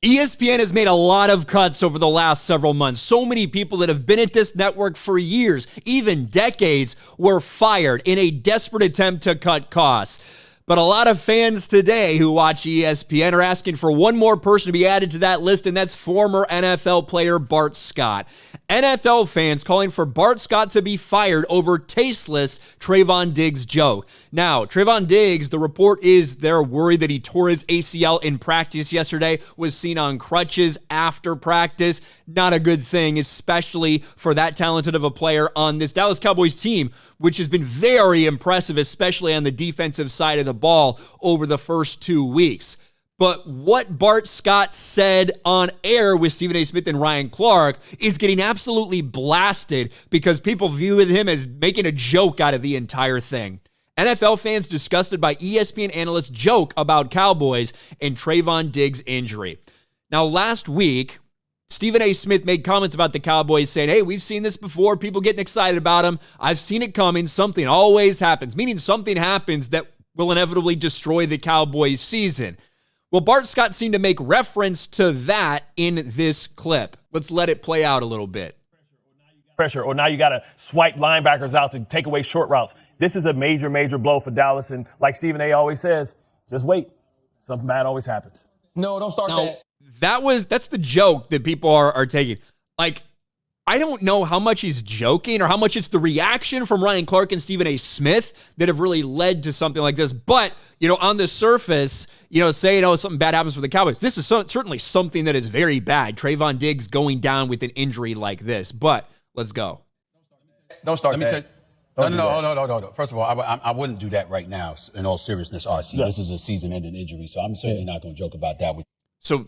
ESPN has made a lot of cuts over the last several months. So many people that have been at this network for years, even decades, were fired in a desperate attempt to cut costs. But a lot of fans today who watch ESPN are asking for one more person to be added to that list, and that's former NFL player Bart Scott. NFL fans calling for Bart Scott to be fired over tasteless Trevon Diggs joke. Now, Trevon Diggs, the report is they're worried that he tore his ACL in practice yesterday, was seen on crutches after practice. Not a good thing, especially for that talented of a player on this Dallas Cowboys team, which has been very impressive, especially on the defensive side of the ball over the first 2 weeks. But what Bart Scott said on air with Stephen A. Smith and Ryan Clark is getting absolutely blasted because people view him as making a joke out of the entire thing. NFL fans disgusted by ESPN analysts' joke about Cowboys and Trevon Diggs' injury. Now, last week, Stephen A. Smith made comments about the Cowboys saying, hey, we've seen this before, people getting excited about them. I've seen it coming. Something always happens, meaning something happens that will inevitably destroy the Cowboys season. Well, Bart Scott seemed to make reference to that in this clip. Let's let it play out a little bit. Pressure, or now you got to swipe linebackers out to take away short routes. This is a major, major blow for Dallas. And like Stephen A. always says, just wait. Something bad always happens. No, don't start that. That's the joke that people are taking. Like, I don't know how much he's joking or how much it's the reaction from Ryan Clark and Stephen A. Smith that have really led to something like this. But, on the surface, saying, something bad happens for the Cowboys. This is certainly something that is very bad. Trevon Diggs going down with an injury like this. But let's go. Don't start Let that. me tell you. No. First of all, I wouldn't do that right now. In all seriousness, RC, This is a season-ending injury, so I'm certainly not going to joke about that. So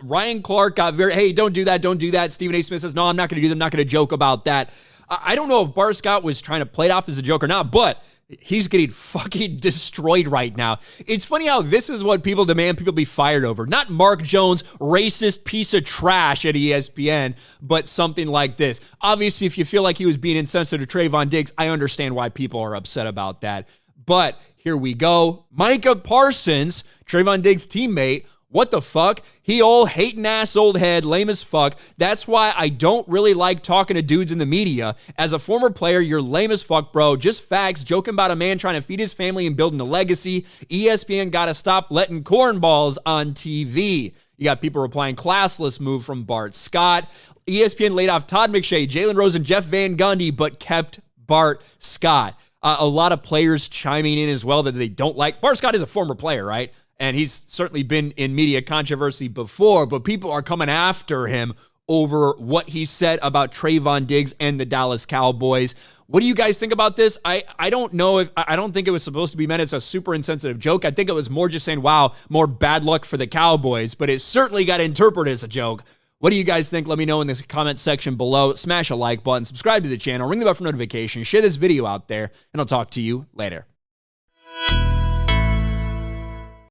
Ryan Clark got hey, don't do that. Stephen A. Smith says, no, I'm not going to do that. I'm not going to joke about that. I don't know if Bart Scott was trying to play it off as a joke or not, but he's getting fucking destroyed right now. It's funny how this is what people demand people be fired over. Not Mark Jones, racist piece of trash at ESPN, but something like this. Obviously, if you feel like he was being insensitive to Trevon Diggs, I understand why people are upset about that. But here we go. Micah Parsons, Trevon Diggs' teammate, what the fuck? He old hating ass old head, lame as fuck. That's why I don't really like talking to dudes in the media. As a former player, you're lame as fuck, bro. Just facts, joking about a man trying to feed his family and building a legacy. ESPN gotta stop letting cornballs on TV. You got people replying, classless move from Bart Scott. ESPN laid off Todd McShay, Jalen Rose, and Jeff Van Gundy, but kept Bart Scott. A lot of players chiming in as well that they don't like. Bart Scott is a former player, right? And he's certainly been in media controversy before, but people are coming after him over what he said about Trevon Diggs and the Dallas Cowboys. What do you guys think about this? I don't know I don't think it was supposed to be meant as a super insensitive joke. I think it was more just saying, wow, more bad luck for the Cowboys, but it certainly got interpreted as a joke. What do you guys think? Let me know in the comment section below. Smash a like button, subscribe to the channel, ring the bell for notifications, share this video out there, and I'll talk to you later.